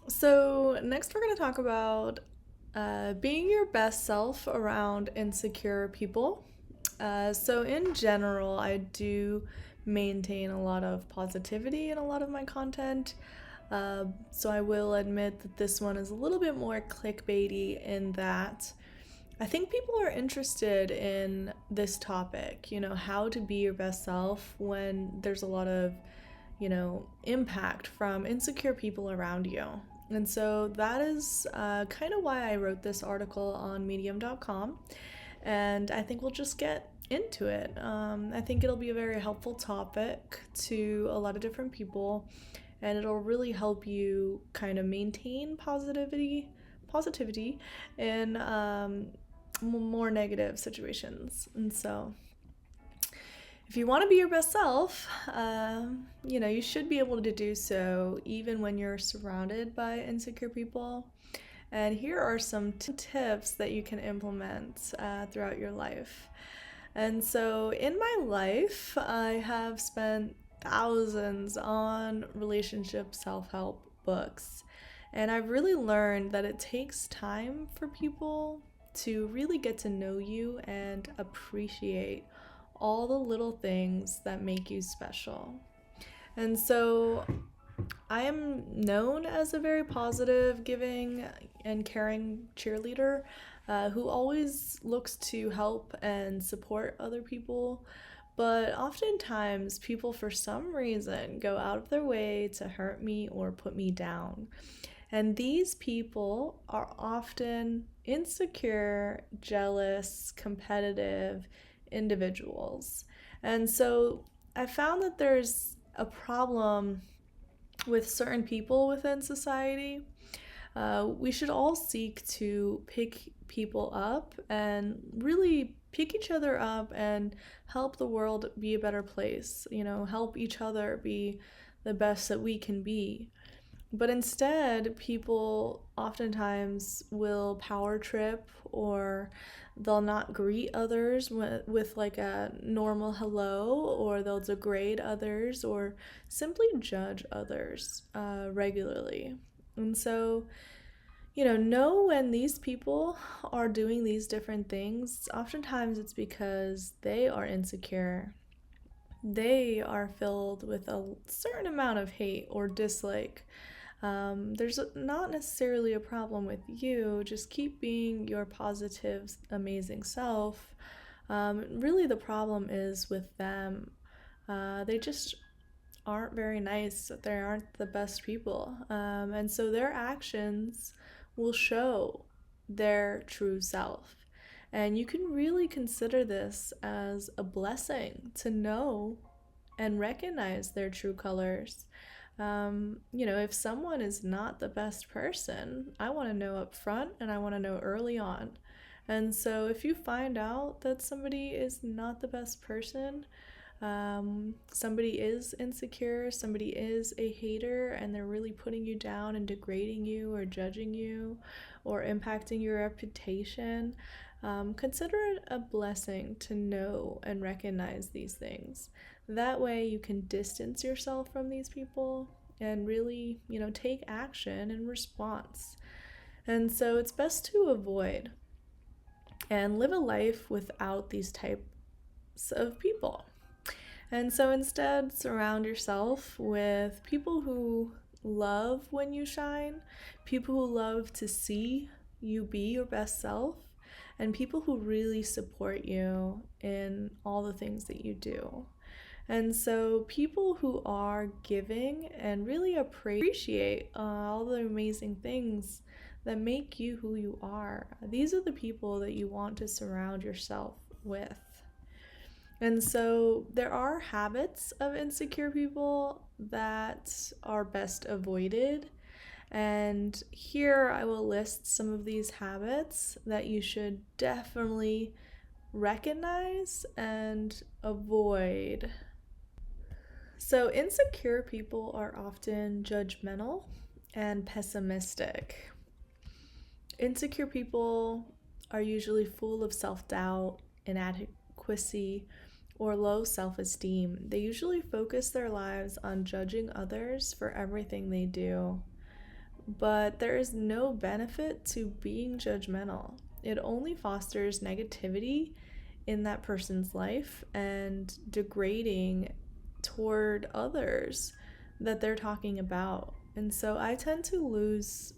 So, next we're going to talk about being your best self around insecure people. In general, I do maintain a lot of positivity in a lot of my content. So, I will admit that this one is a little bit more clickbaity in that I think people are interested in this topic, how to be your best self when there's a lot of impact from insecure people around you. And so that is kind of why I wrote this article on medium.com. And I think we'll just get into it. I think it'll be a very helpful topic to a lot of different people, and it'll really help you kind of maintain positivity in more negative situations. And so if you want to be your best self, you should be able to do so even when you're surrounded by insecure people. And here are some tips that you can implement throughout your life. And so, in my life, I have spent thousands on relationship self help books. And I've really learned that it takes time for people to really get to know you and appreciate all the little things that make you special. And so I am known as a very positive, giving, and caring cheerleader who always looks to help and support other people. But oftentimes, people for some reason go out of their way to hurt me or put me down. And these people are often insecure, jealous, competitive individuals. And so I found that there's a problem with certain people within society. We should all seek to pick people up and really pick each other up and help the world be a better place, help each other be the best that we can be. But instead, people oftentimes will power trip, or they'll not greet others with like a normal hello, or they'll degrade others or simply judge others regularly. And so, know when these people are doing these different things, oftentimes it's because they are insecure. They are filled with a certain amount of hate or dislike. There's not necessarily a problem with you. Just keep being your positive, amazing self. Really, the problem is with them. They just aren't very nice. They aren't the best people. And so their actions will show their true self. And you can really consider this as a blessing to know and recognize their true colors. If someone is not the best person, I want to know up front and I want to know early on. And so if you find out that somebody is not the best person, somebody is insecure, somebody is a hater, and they're really putting you down and degrading you or judging you or impacting your reputation, consider it a blessing to know and recognize these things. That way you can distance yourself from these people and really, take action in response. And so it's best to avoid and live a life without these types of people. And so instead, surround yourself with people who love when you shine, people who love to see you be your best self, and people who really support you in all the things that you do. And so, people who are giving and really appreciate all the amazing things that make you who you are, these are the people that you want to surround yourself with. And so there are habits of insecure people that are best avoided. And here I will list some of these habits that you should definitely recognize and avoid. So, insecure people are often judgmental and pessimistic. Insecure people are usually full of self doubt, inadequacy, or low self esteem. They usually focus their lives on judging others for everything they do. but there is no benefit to being judgmental. It only fosters negativity in that person's life and degrading toward others that they're talking about. And so I tend to lose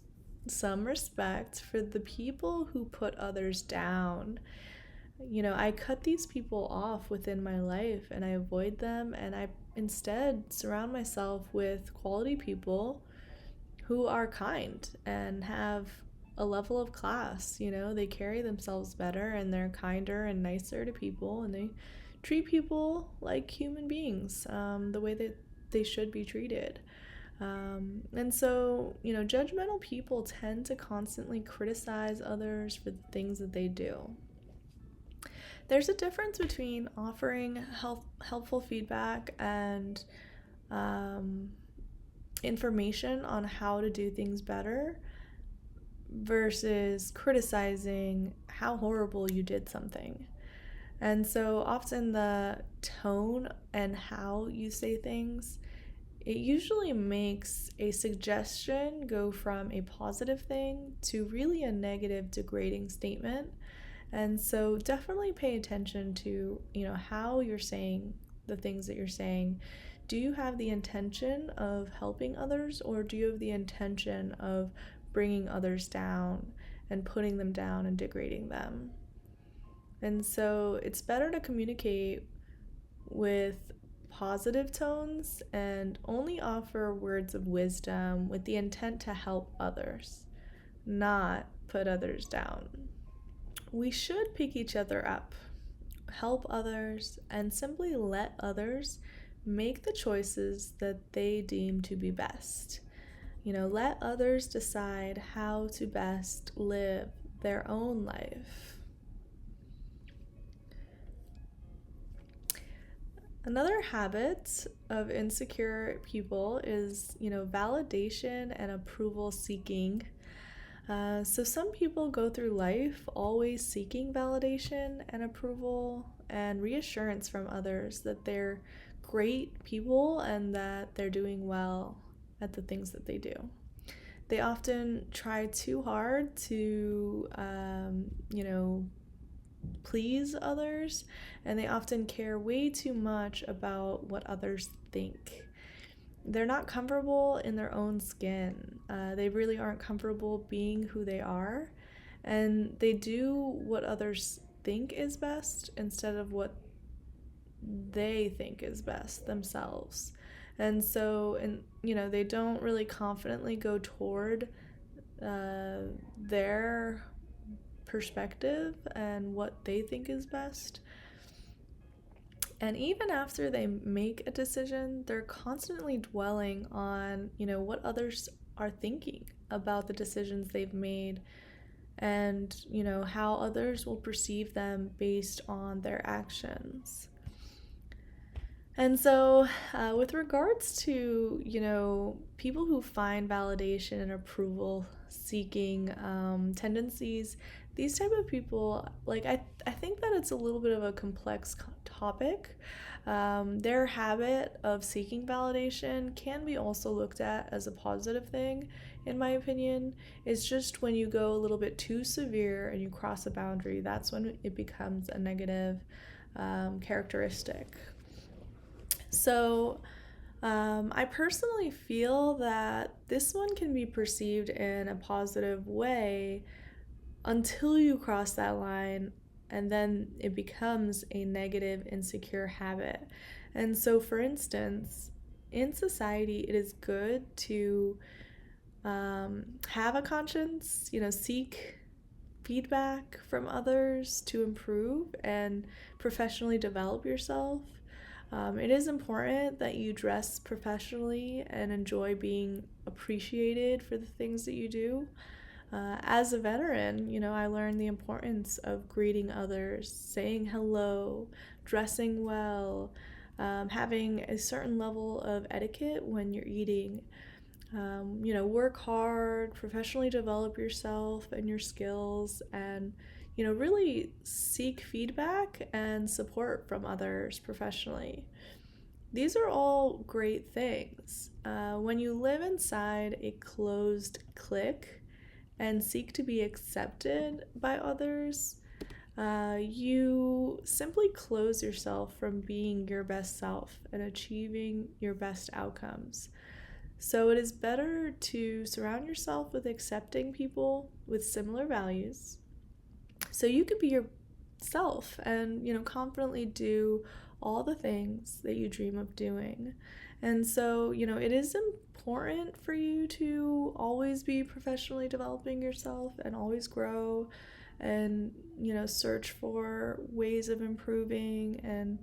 some respect for the people who put others down. I cut these people off within my life and I avoid them, and I instead surround myself with quality people who are kind and have a level of class. They carry themselves better and they're kinder and nicer to people, and they treat people like human beings, the way that they should be treated. And so, judgmental people tend to constantly criticize others for the things that they do. There's a difference between offering helpful feedback and information on how to do things better versus criticizing how horrible you did something. And so often the tone and how you say things, it usually makes a suggestion go from a positive thing to really a negative, degrading statement. And so definitely pay attention to, how you're saying the things that you're saying. Do you have the intention of helping others, or do you have the intention of bringing others down and putting them down and degrading them? And so it's better to communicate with positive tones and only offer words of wisdom with the intent to help others, not put others down. We should pick each other up, help others, and simply let others make the choices that they deem to be best. Let others decide how to best live their own life. Another habit of insecure people is, validation and approval seeking. So some people go through life always seeking validation and approval and reassurance from others that they're great people and that they're doing well at the things that they do. They often try too hard to, please others, and they often care way too much about what others think. They're not comfortable in their own skin. They really aren't comfortable being who they are, and they do what others think is best instead of what they think is best themselves. And so, they don't really confidently go toward their perspective and what they think is best. And even after they make a decision, they're constantly dwelling on, what others are thinking about the decisions they've made, and, how others will perceive them based on their actions. And so, with regards to, people who find validation and approval seeking tendencies, these type of people, I think that it's a little bit of a complex topic. Their habit of seeking validation can be also looked at as a positive thing, in my opinion. It's just when you go a little bit too severe and you cross a boundary, that's when it becomes a negative characteristic. So I personally feel that this one can be perceived in a positive way until you cross that line, and then it becomes a negative, insecure habit. And so, for instance, in society, it is good to have a conscience, seek feedback from others to improve and professionally develop yourself. It is important that you dress professionally and enjoy being appreciated for the things that you do. As a veteran, I learned the importance of greeting others, saying hello, dressing well, having a certain level of etiquette when you're eating. Work hard, professionally develop yourself and your skills, and really seek feedback and support from others professionally. these are all great things. When you live inside a closed clique and seek to be accepted by others, you simply close yourself from being your best self and achieving your best outcomes. So it is better to surround yourself with accepting people with similar values so you could be yourself and, confidently do all the things that you dream of doing. And so, it is important for you to always be professionally developing yourself and always grow and, search for ways of improving and,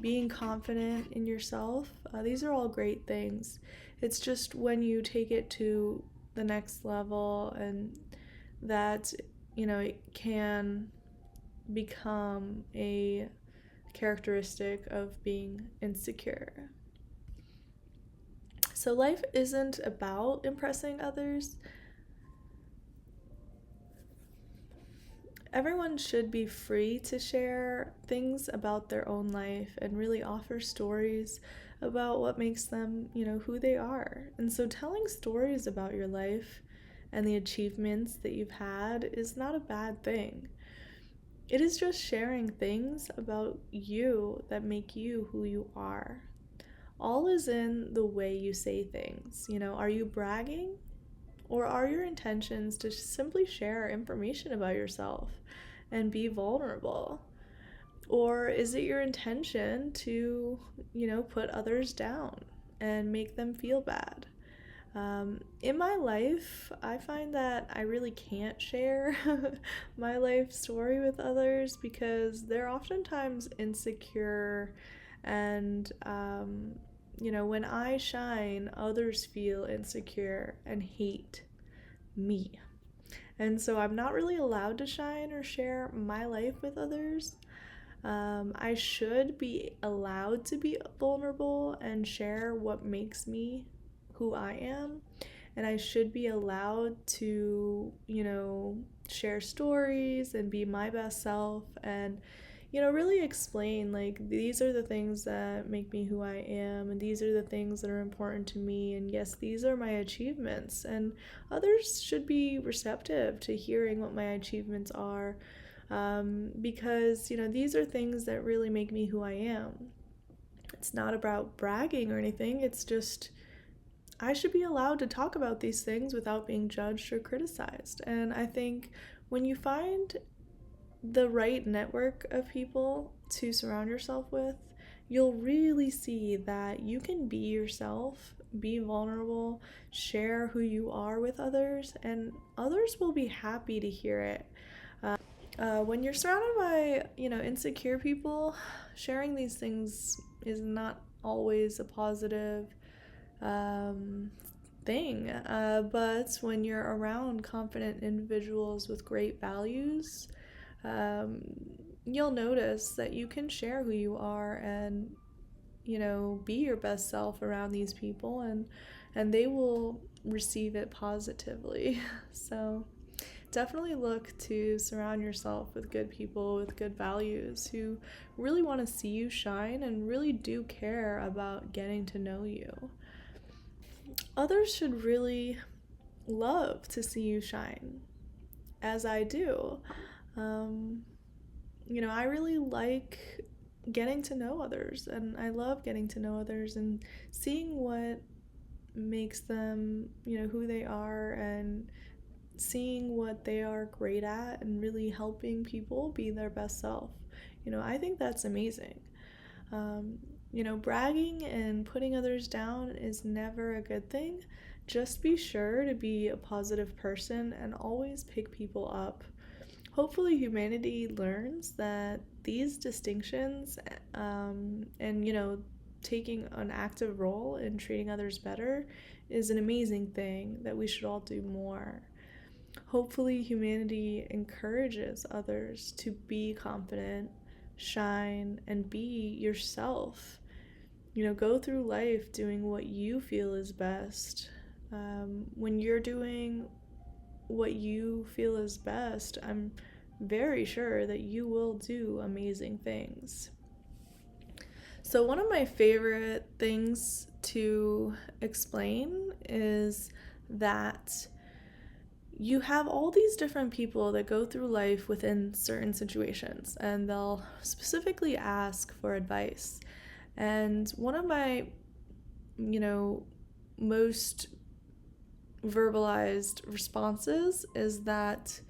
being confident in yourself. These are all great things. It's just when you take it to the next level and that, it can become a characteristic of being insecure. So life isn't about impressing others. Everyone should be free to share things about their own life and really offer stories about what makes them, who they are. And so telling stories about your life and the achievements that you've had is not a bad thing. It is just sharing things about you that make you who you are. All is in the way you say things. Are you bragging? Or are your intentions to simply share information about yourself and be vulnerable? Or is it your intention to, put others down and make them feel bad? In my life, I find that I really can't share my life story with others because they're oftentimes insecure and, when I shine, others feel insecure and hate me. And so I'm not really allowed to shine or share my life with others. I should be allowed to be vulnerable and share what makes me who I am. And I should be allowed to, share stories and be my best self and, really explain like these are the things that make me who I am and these are the things that are important to me. And yes, these are my achievements. And others should be receptive to hearing what my achievements are. Because, these are things that really make me who I am. It's not about bragging or anything. It's just I should be allowed to talk about these things without being judged or criticized. And I think when you find the right network of people to surround yourself with, you'll really see that you can be yourself, be vulnerable, share who you are with others, and others will be happy to hear it. When you're surrounded by, insecure people, sharing these things is not always a positive thing. But when you're around confident individuals with great values, you'll notice that you can share who you are and, be your best self around these people and they will receive it positively. So definitely look to surround yourself with good people with good values who really want to see you shine and really do care about getting to know you. Others should really love to see you shine, as I do. I really like getting to know others, and I love getting to know others and seeing what makes them, who they are, and seeing what they are great at, and really helping people be their best self. I think that's amazing. Bragging and putting others down is never a good thing. Just be sure to be a positive person and always pick people up. Hopefully, humanity learns that these distinctions and, taking an active role in treating others better is an amazing thing that we should all do more. Hopefully, humanity encourages others to be confident, shine, and be yourself. Go through life doing what you feel is best. When you're doing what you feel is best, I'm very sure that you will do amazing things. So, one of my favorite things to explain is that you have all these different people that go through life within certain situations, and they'll specifically ask for advice. And one of my, most verbalized responses is that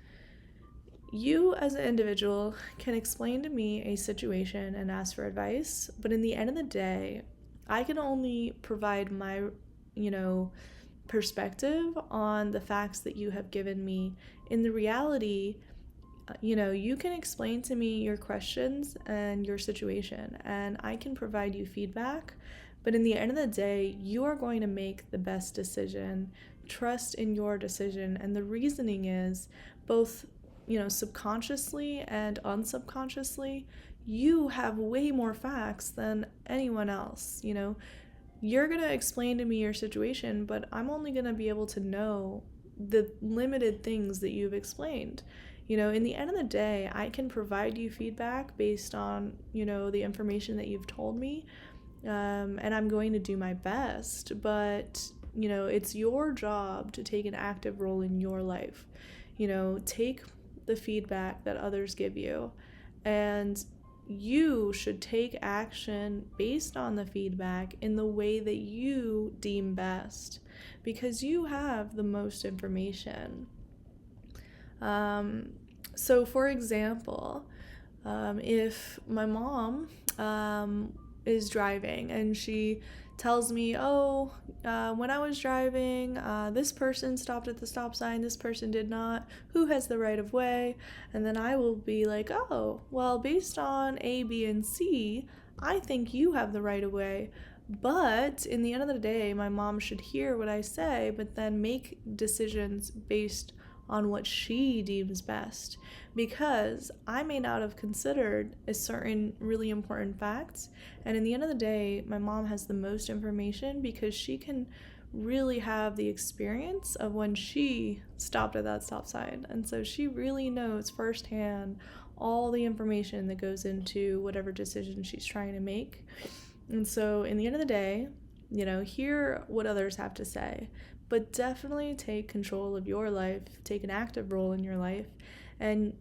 you as an individual can explain to me a situation and ask for advice, but in the end of the day, I can only provide my, perspective on the facts that you have given me. In the reality, you can explain to me your questions and your situation, and I can provide you feedback. But in the end of the day, you are going to make the best decision. Trust in your decision. And the reasoning is both, subconsciously and unsubconsciously, you have way more facts than anyone else. You're going to explain to me your situation, but I'm only going to be able to know the limited things that you've explained. In the end of the day, I can provide you feedback based on, the information that you've told me, and I'm going to do my best, but, it's your job to take an active role in your life. Take the feedback that others give you, and you should take action based on the feedback in the way that you deem best, because you have the most information. So for example, if my mom is driving and she tells me, when I was driving, this person stopped at the stop sign, this person did not, who has the right of way? And then I will be like, oh, well, based on A, B, and C, I think you have the right of way. But in the end of the day, my mom should hear what I say, but then make decisions based on what she deems best, because I may not have considered a certain really important facts. And in the end of the day, my mom has the most information because she can really have the experience of when she stopped at that stop sign. And so she really knows firsthand all the information that goes into whatever decision she's trying to make. And so in the end of the day, hear what others have to say, but definitely take control of your life, take an active role in your life, and,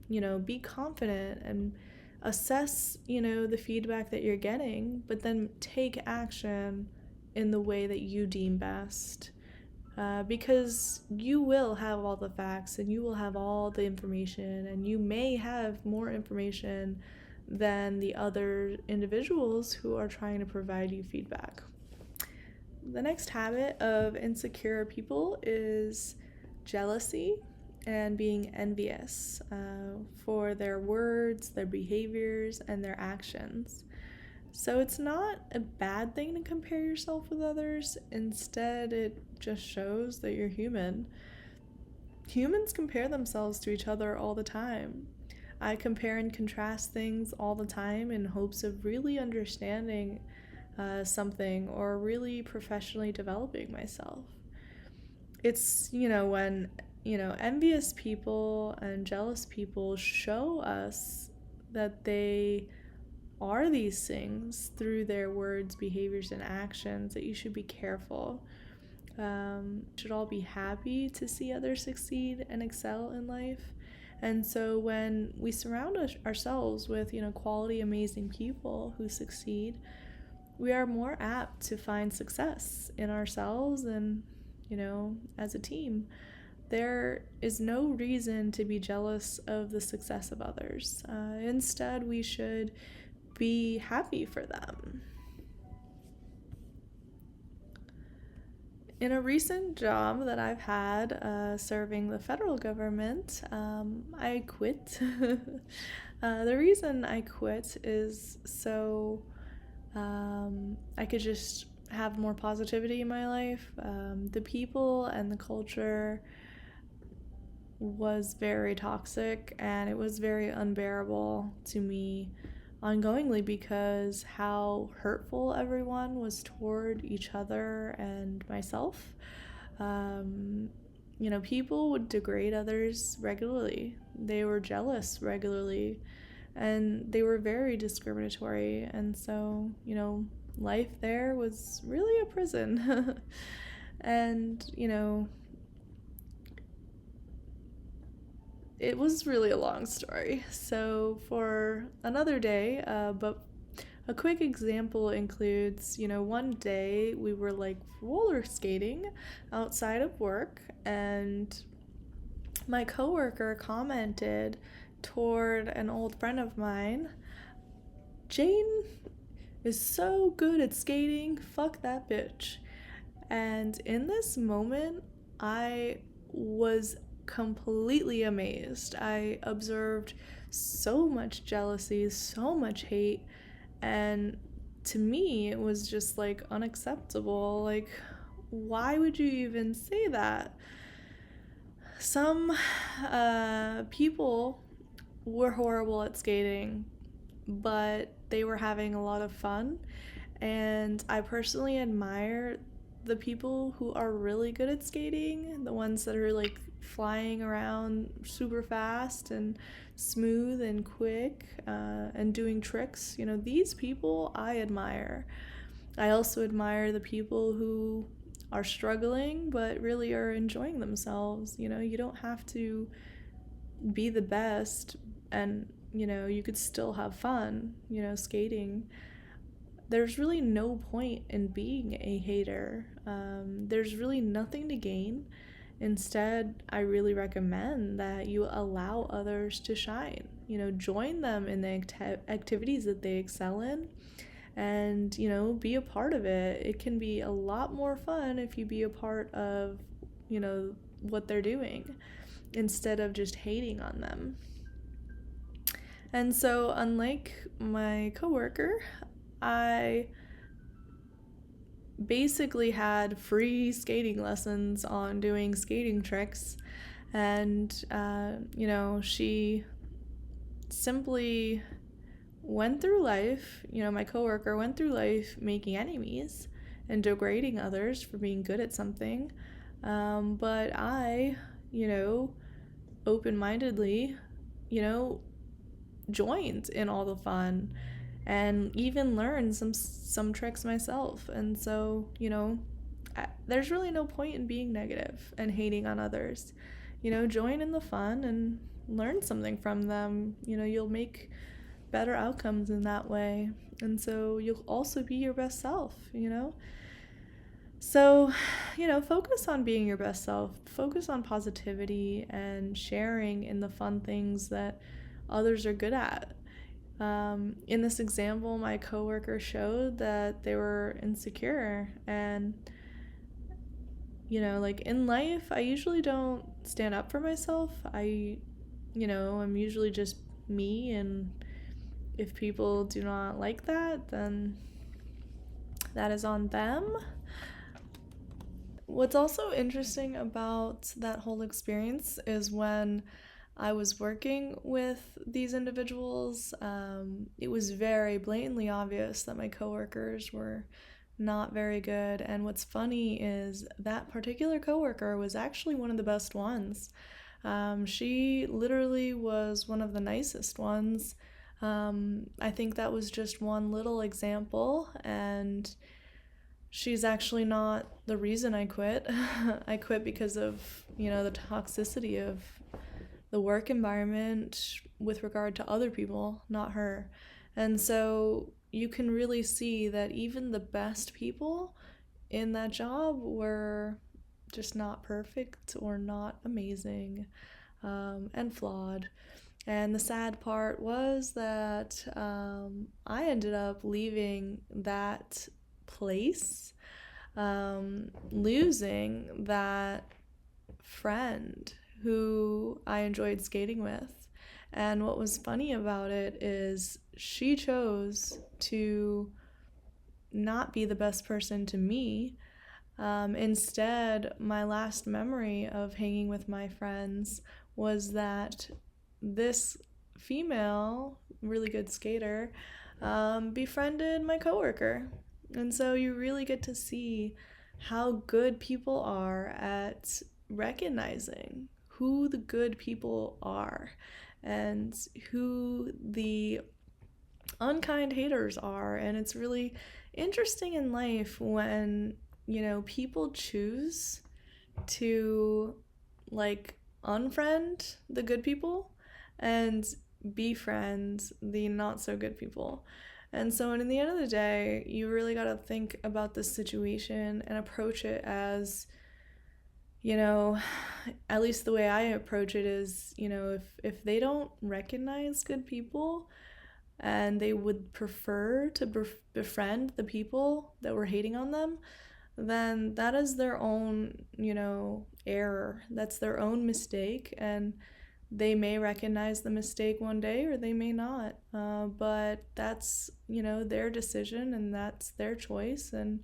be confident and assess, the feedback that you're getting, but then take action in the way that you deem best. Because you will have all the facts and you will have all the information, and you may have more information than the other individuals who are trying to provide you feedback. The next habit of insecure people is jealousy and being envious for their words, their behaviors, and their actions. So it's not a bad thing to compare yourself with others. Instead, it just shows that you're human. Humans compare themselves to each other all the time. I compare and contrast things all the time in hopes of really understanding something or really professionally developing myself. It's, when, envious people and jealous people show us that they are these things through their words, behaviors, and actions, that you should be careful. Should all be happy to see others succeed and excel in life. And so when we surround ourselves with, quality, amazing people who succeed, we are more apt to find success in ourselves and, as a team. There is no reason to be jealous of the success of others. Instead, we should be happy for them. In a recent job that I've had serving the federal government, I quit. The reason I quit is so I could just have more positivity in my life. The people and the culture was very toxic, and it was very unbearable to me ongoingly because how hurtful everyone was toward each other and myself. People would degrade others regularly. They were jealous regularly, and they were very discriminatory. And so, life there was really a prison. And, it was really a long story. So for another day, but a quick example includes, one day we were like roller skating outside of work, and my coworker commented toward an old friend of mine, "Jane is so good at skating, fuck that bitch." And in this moment, I was completely amazed. I observed so much jealousy, so much hate, and to me, it was just like unacceptable. Like, why would you even say that? Some people were horrible at skating, but they were having a lot of fun. And I personally admire the people who are really good at skating, the ones that are like flying around super fast and smooth and quick, and doing tricks. These people I admire. I also admire the people who are struggling but really are enjoying themselves. You don't have to be the best, and you could still have fun, skating. There's really no point in being a hater. There's really nothing to gain. Instead, I really recommend that you allow others to shine. Join them in the activities that they excel in, and, be a part of it. It can be a lot more fun if you be a part of, what they're doing instead of just hating on them. And so, unlike my coworker, I basically had free skating lessons on doing skating tricks, and she simply went through life, my coworker went through life making enemies and degrading others for being good at something, but I, open-mindedly, joined in all the fun and even learned some tricks myself. And so, there's really no point in being negative and hating on others. Join in the fun and learn something from them. You'll make better outcomes in that way. And so you'll also be your best self. So, focus on being your best self. Focus on positivity and sharing in the fun things that others are good at. In this example, my coworker showed that they were insecure, and like in life, I usually don't stand up for myself. I'm usually just me, and if people do not like that, then that is on them. What's also interesting about that whole experience is when I was working with these individuals, it was very blatantly obvious that my coworkers were not very good. And what's funny is that particular coworker was actually one of the best ones. She literally was one of the nicest ones. I think that was just one little example, and she's actually not the reason I quit. I quit because of, the toxicity of the work environment with regard to other people, not her. And so you can really see that even the best people in that job were just not perfect or not amazing, and flawed. And the sad part was that I ended up leaving that place, losing that friend who I enjoyed skating with. And what was funny about it is she chose to not be the best person to me. Instead, my last memory of hanging with my friends was that this female, really good skater, befriended my coworker. And so you really get to see how good people are at recognizing who the good people are and who the unkind haters are. And it's really interesting in life when, people choose to like unfriend the good people and befriend the not so good people. And so, in the end of the day, you really got to think about this situation and approach it as, at least the way I approach it is, if they don't recognize good people and they would prefer to befriend the people that were hating on them, then that is their own, error. That's their own mistake, and they may recognize the mistake one day or they may not. But that's, their decision and that's their choice, and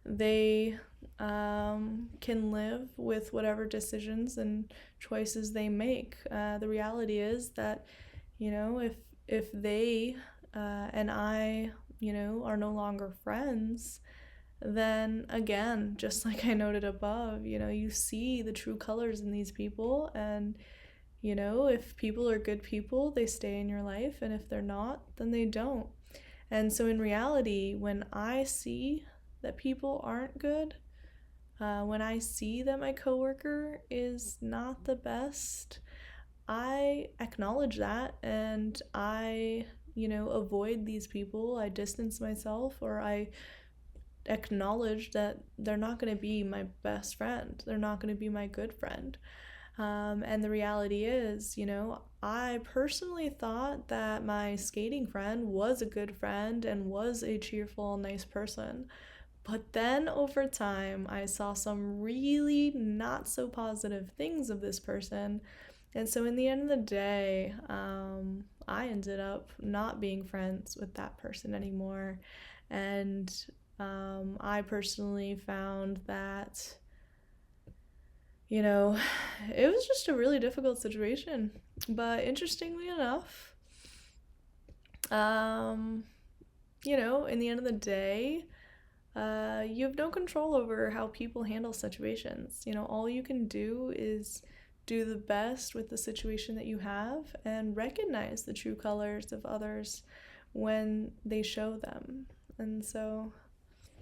they can live with whatever decisions and choices they make. The reality is that, if they and I, are no longer friends, then again, just like I noted above, you see the true colors in these people. And, if people are good people, they stay in your life. And if they're not, then they don't. And so in reality, when I see that people aren't good, when I see that my coworker is not the best, I acknowledge that and I, avoid these people. I distance myself, or I acknowledge that they're not going to be my best friend. They're not going to be my good friend. And the reality is, I personally thought that my skating friend was a good friend and was a cheerful, nice person. But then over time, I saw some really not so positive things of this person. And so in the end of the day, I ended up not being friends with that person anymore. And I personally found that, it was just a really difficult situation. But interestingly enough, in the end of the day, you have no control over how people handle situations. All you can do is do the best with the situation that you have and recognize the true colors of others when they show them. And so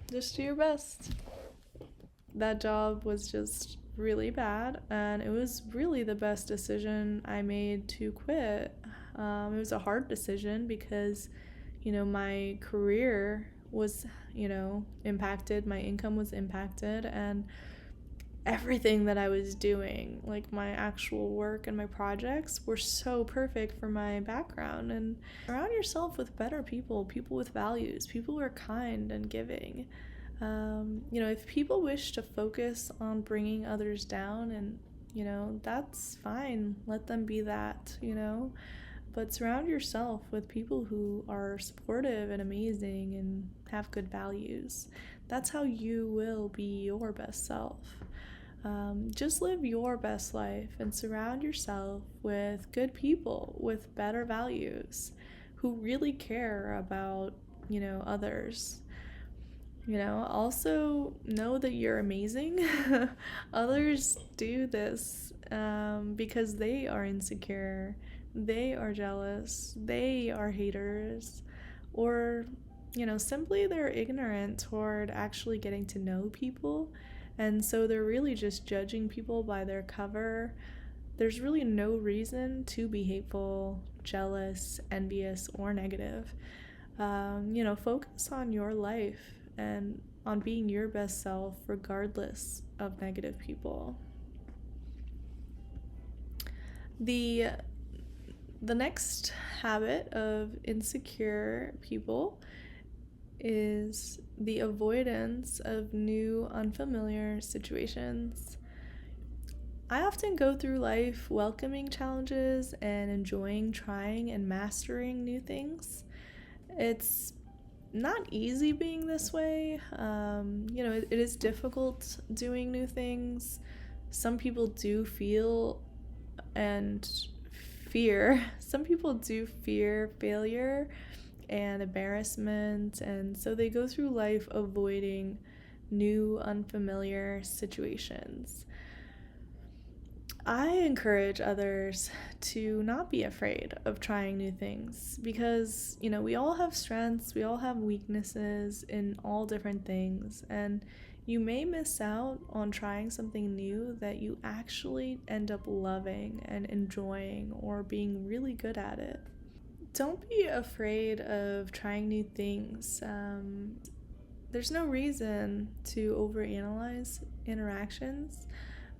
just do your best. That job was just really bad, and it was really the best decision I made to quit. It was a hard decision because, my career was, impacted, my income was impacted, and everything that I was doing, like my actual work and my projects, were so perfect for my background. And surround yourself with better people with values, people who are kind and giving. If people wish to focus on bringing others down, and, that's fine. Let them be that, But surround yourself with people who are supportive and amazing and have good values. That's how you will be your best self. Just live your best life and surround yourself with good people with better values who really care about, others. Also know that you're amazing. Others do this because they are insecure, they are jealous, they are haters, or, simply they're ignorant toward actually getting to know people. And so they're really just judging people by their cover. There's really no reason to be hateful, jealous, envious, or negative. Focus on your life and on being your best self regardless of negative people. The next habit of insecure people is the avoidance of new, unfamiliar situations. I often go through life welcoming challenges and enjoying trying and mastering new things. It's not easy being this way. It is difficult doing new things. Some people do feel and fear. Some people do fear failure and embarrassment, and so they go through life avoiding new, unfamiliar situations. I encourage others to not be afraid of trying new things because, we all have strengths, we all have weaknesses in all different things, and you may miss out on trying something new that you actually end up loving and enjoying or being really good at it. Don't be afraid of trying new things. There's no reason to overanalyze interactions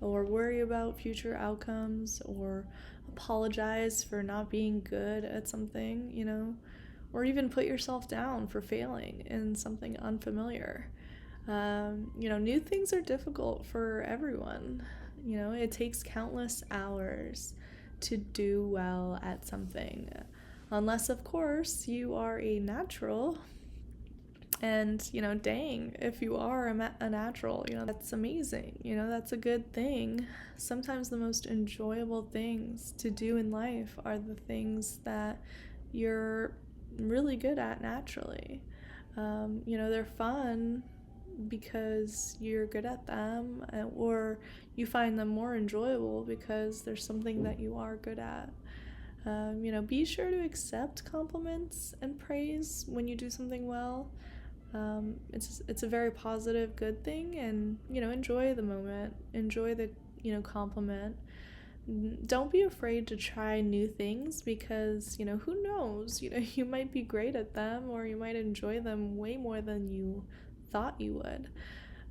or worry about future outcomes or apologize for not being good at something, or even put yourself down for failing in something unfamiliar. New things are difficult for everyone. It takes countless hours to do well at something. Unless, of course, you are a natural. And, dang, if you are a natural, that's amazing. That's a good thing. Sometimes the most enjoyable things to do in life are the things that you're really good at naturally. They're fun because you're good at them, or you find them more enjoyable because there's something that you are good at. Be sure to accept compliments and praise when you do something well. It's a very positive, good thing, and enjoy the moment, enjoy the compliment. Don't be afraid to try new things because who knows, you might be great at them, or you might enjoy them way more than you thought you would.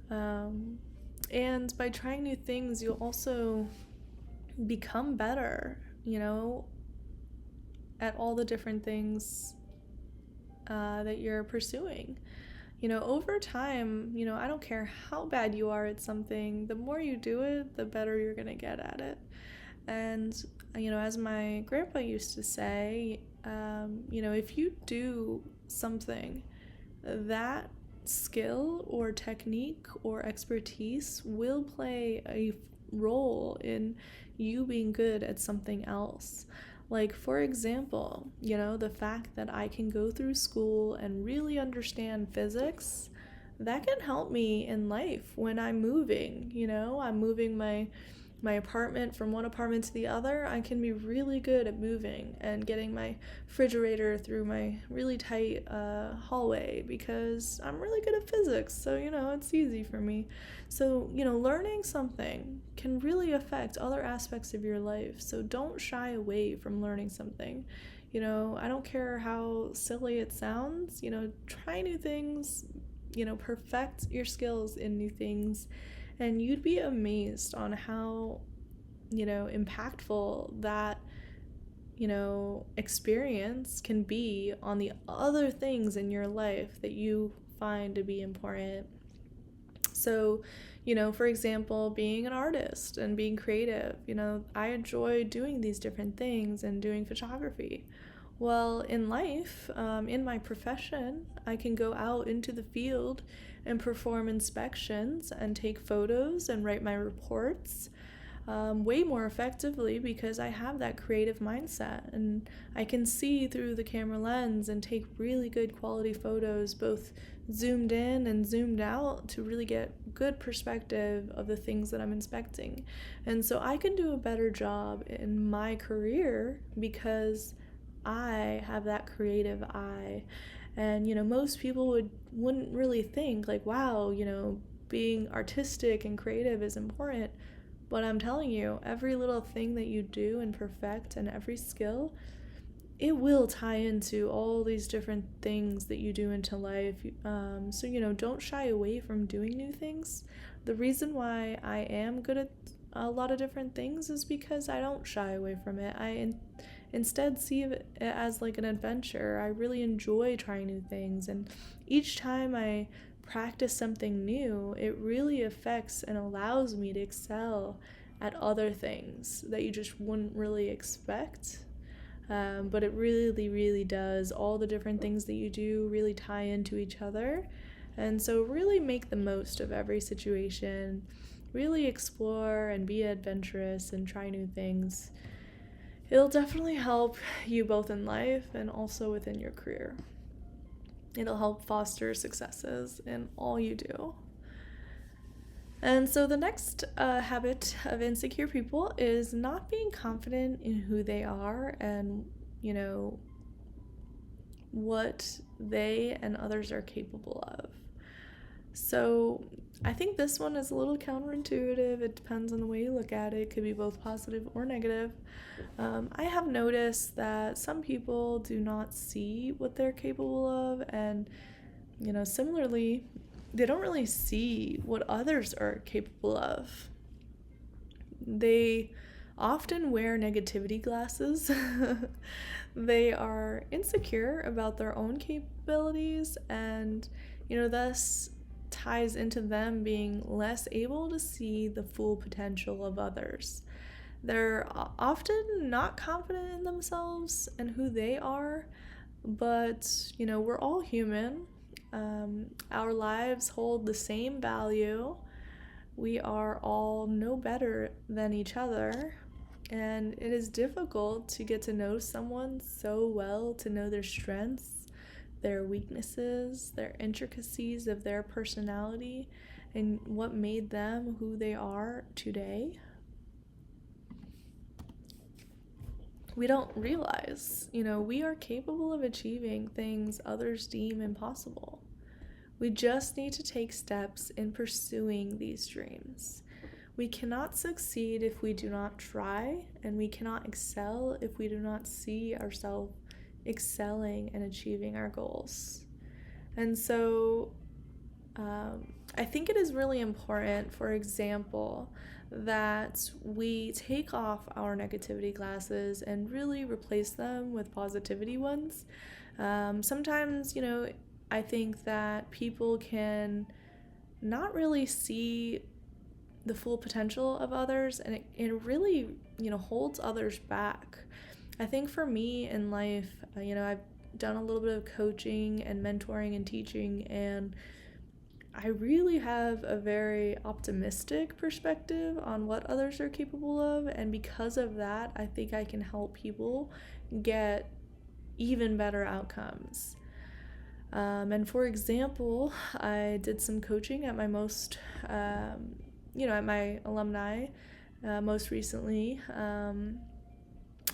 And by trying new things, you'll also become better, at all the different things that you're pursuing. Over time, I don't care how bad you are at something, the more you do it, the better you're going to get at it. And, as my grandpa used to say, if you do something, that skill or technique or expertise will play a role in you being good at something else. Like, for example, the fact that I can go through school and really understand physics, that can help me in life when I'm moving. I'm moving my apartment from one apartment to the other. I can be really good at moving and getting my refrigerator through my really tight hallway because I'm really good at physics. So, it's easy for me. So, learning something can really affect other aspects of your life. So don't shy away from learning something. I don't care how silly it sounds. Try new things, perfect your skills in new things. And you'd be amazed on how, impactful that, experience can be on the other things in your life that you find to be important. So, for example, being an artist and being creative, I enjoy doing these different things and doing photography. Well, in life, in my profession, I can go out into the field and perform inspections and take photos and write my reports way more effectively because I have that creative mindset and I can see through the camera lens and take really good quality photos, both zoomed in and zoomed out, to really get good perspective of the things that I'm inspecting. And so I can do a better job in my career because I have that creative eye. And most people wouldn't really think like, wow, being artistic and creative is important. But I'm telling you, every little thing that you do and perfect and every skill, it will tie into all these different things that you do into life. So don't shy away from doing new things. The reason why I am good at a lot of different things is because I don't shy away from it. I instead see it as like an adventure. I really enjoy trying new things, and each time I practice something new, it really affects and allows me to excel at other things that you just wouldn't really expect. But it really, really does. All the different things that you do really tie into each other. And so really make the most of every situation. Really explore and be adventurous and try new things. It'll definitely help you both in life and also within your career. It'll help foster successes in all you do. And so the next habit of insecure people is not being confident in who they are and, what they and others are capable of. So I think this one is a little counterintuitive. It depends on the way you look at it. It could be both positive or negative. I have noticed that some people do not see what they're capable of, and, similarly, they don't really see what others are capable of. They often wear negativity glasses. They are insecure about their own capabilities, and, thus ties into them being less able to see the full potential of others. They're often not confident in themselves and who they are, but, we're all human. Our lives hold the same value. We are all no better than each other, and it is difficult to get to know someone so well, to know their strengths, their weaknesses, their intricacies of their personality, and what made them who they are today. We don't realize, we are capable of achieving things others deem impossible. We just need to take steps in pursuing these dreams. We cannot succeed if we do not try, and we cannot excel if we do not see ourselves excelling and achieving our goals. And so I think it is really important, for example, that we take off our negativity glasses and really replace them with positivity ones. Sometimes, I think that people can not really see the full potential of others, and it really, holds others back. I think for me in life, I've done a little bit of coaching and mentoring and teaching, and I really have a very optimistic perspective on what others are capable of, and because of that, I think I can help people get even better outcomes. And for example, I did some coaching at my at my alumni most recently.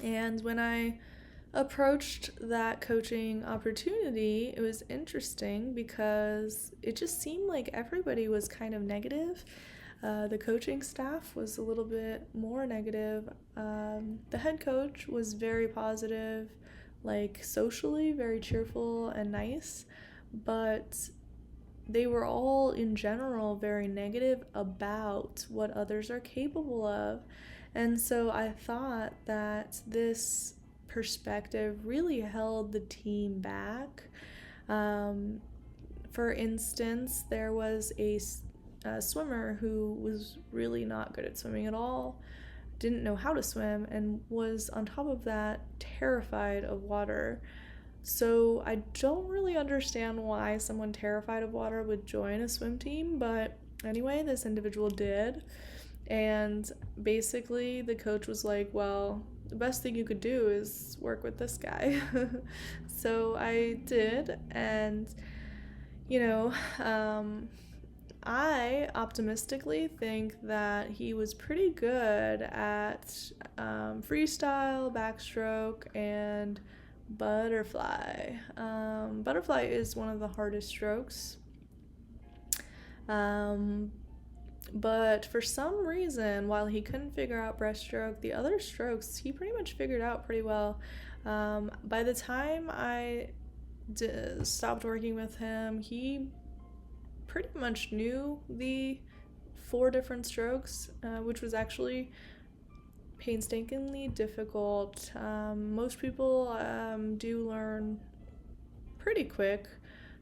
And when I approached that coaching opportunity, it was interesting because it just seemed like everybody was kind of negative. The coaching staff was a little bit more negative. The head coach was very positive, like socially very cheerful and nice, but they were all in general very negative about what others are capable of. And so I thought that this perspective really held the team back. For instance, there was a swimmer who was really not good at swimming at all, didn't know how to swim, and was on top of that terrified of water. So I don't really understand why someone terrified of water would join a swim team, but anyway, this individual did. And basically the coach was like, well, the best thing you could do is work with this guy. So I did, and I optimistically think that he was pretty good at freestyle, backstroke, and butterfly. Butterfly is one of the hardest strokes. But for some reason, while he couldn't figure out breaststroke, the other strokes he pretty much figured out pretty well. By the time I stopped working with him, he pretty much knew the 4 different strokes, which was actually painstakingly difficult. Most people do learn pretty quick,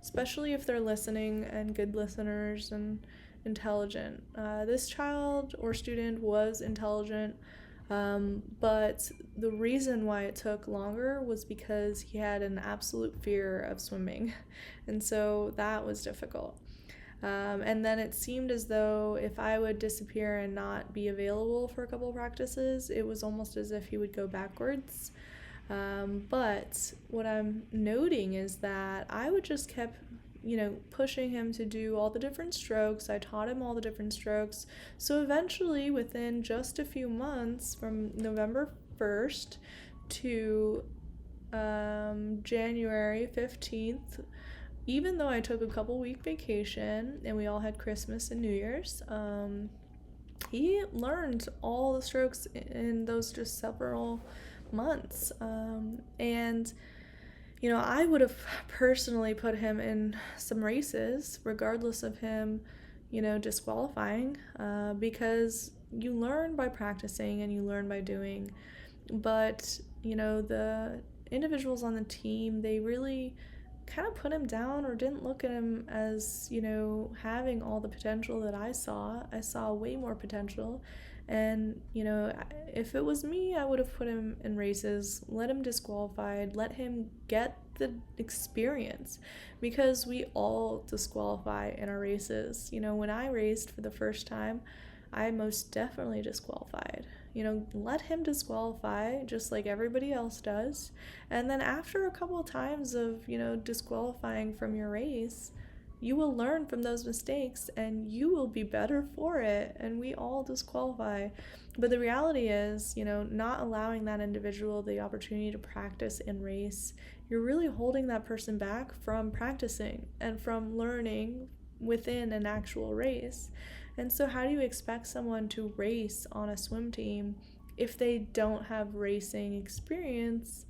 especially if they're listening and good listeners and intelligent. This child or student was intelligent, but the reason why it took longer was because he had an absolute fear of swimming, and so that was difficult. And then it seemed as though if I would disappear and not be available for a couple practices, it was almost as if he would go backwards. But what I'm noting is that I would just pushing him to do all the different strokes. I taught him all the different strokes. So eventually, within just a few months, from November 1st to January 15th, even though I took a couple-week vacation and we all had Christmas and New Year's, he learned all the strokes in those just several months. And I would have personally put him in some races, regardless of him, disqualifying, because you learn by practicing and you learn by doing. But, the individuals on the team, they really kind of put him down or didn't look at him as, having all the potential that I saw. I saw way more potential. And, if it was me, I would have put him in races, let him disqualified, let him get the experience, because we all disqualify in our races. When I raced for the first time, I most definitely disqualified. Let him disqualify just like everybody else does. And then after a couple of times of, disqualifying from your race, you will learn from those mistakes and you will be better for it. And we all disqualify. But the reality is, not allowing that individual the opportunity to practice and race, you're really holding that person back from practicing and from learning within an actual race. And so how do you expect someone to race on a swim team if they don't have racing experience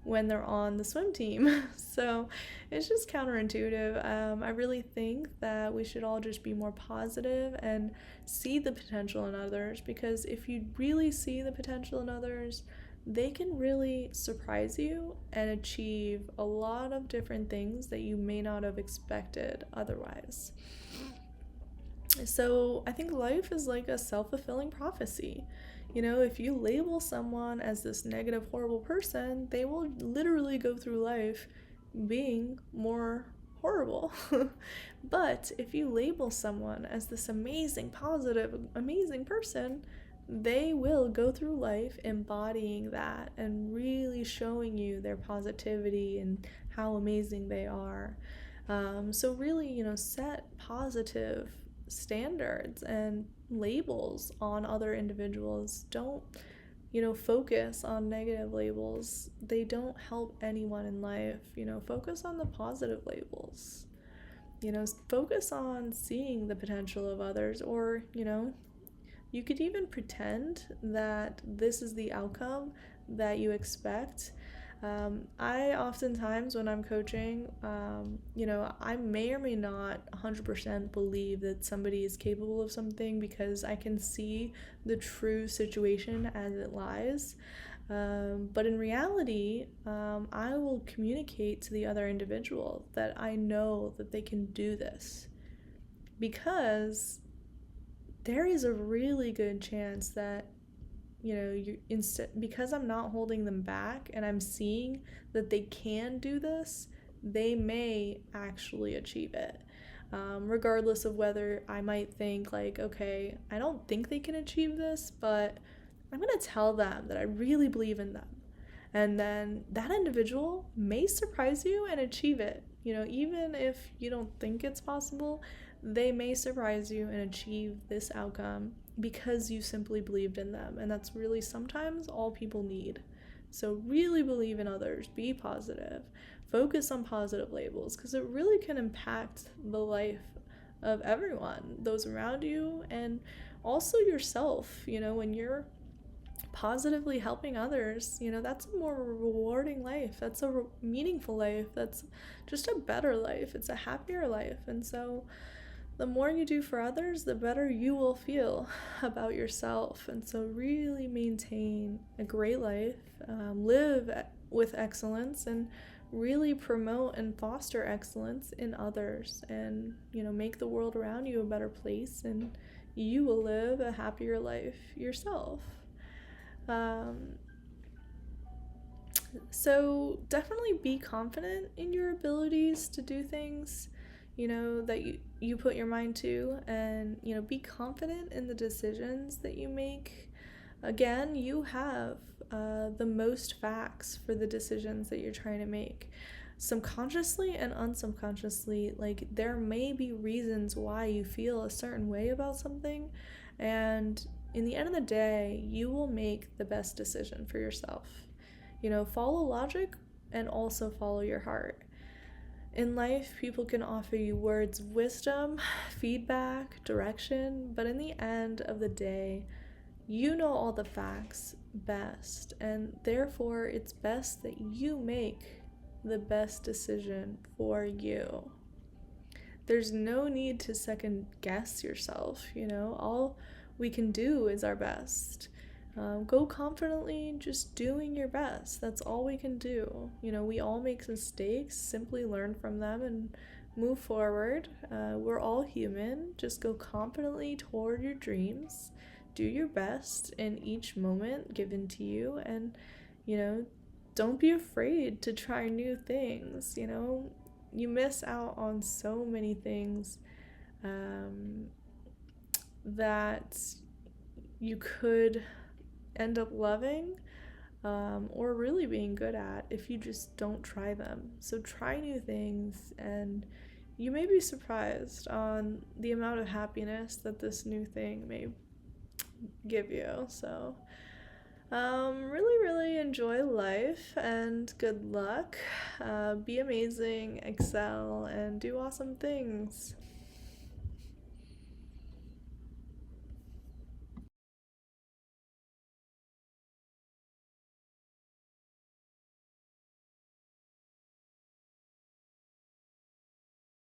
when they're on the swim team? So it's just counterintuitive. I really think that we should all just be more positive and see the potential in others, because if you really see the potential in others, they can really surprise you and achieve a lot of different things that you may not have expected otherwise. So I think life is like a self-fulfilling prophecy. If you label someone as this negative, horrible person, they will literally go through life being more horrible. But if you label someone as this amazing, positive, amazing person, they will go through life embodying that and really showing you their positivity and how amazing they are. So really, set positive standards and labels on other individuals. Don't focus on negative labels. They don't help anyone in life. Focus on the positive labels. Focus on seeing the potential of others, or you could even pretend that this is the outcome that you expect. I oftentimes, when I'm coaching, I may or may not 100% believe that somebody is capable of something, because I can see the true situation as it lies. But in reality, I will communicate to the other individual that I know that they can do this, because there is a really good chance that because I'm not holding them back and I'm seeing that they can do this, they may actually achieve it. Regardless of whether I might think like, okay, I don't think they can achieve this, but I'm going to tell them that I really believe in them. And then that individual may surprise you and achieve it. Even if you don't think it's possible, they may surprise you and achieve this outcome because you simply believed in them. And that's really sometimes all people need. So really believe in others, be positive, focus on positive labels, because it really can impact the life of everyone, those around you, and also yourself. When you're positively helping others, that's a more rewarding life. That's a meaningful life. That's just a better life. It's a happier life. And so the more you do for others, the better you will feel about yourself. And so really maintain a great life, live with excellence, and really promote and foster excellence in others, and make the world around you a better place, and you will live a happier life yourself. So definitely be confident in your abilities to do things that you put your mind to, and be confident in the decisions that you make. Again, you have the most facts for the decisions that you're trying to make. subconsciously and unsubconsciously, like, there may be reasons why you feel a certain way about something, and in the end of the day, you will make the best decision for yourself. Follow logic and also follow your heart. In life, people can offer you words of wisdom, feedback, direction, but in the end of the day, you know all the facts best, and therefore it's best that you make the best decision for you. There's no need to second guess yourself, all we can do is our best. Go confidently, just doing your best. That's all we can do. We all make mistakes, simply learn from them and move forward. We're all human. Just go confidently toward your dreams. Do your best in each moment given to you, and, don't be afraid to try new things. You miss out on so many things that you could end up loving or really being good at if you just don't try them. So try new things, and you may be surprised on the amount of happiness that this new thing may give you. So really, really enjoy life, and good luck. Be amazing, excel, and do awesome things.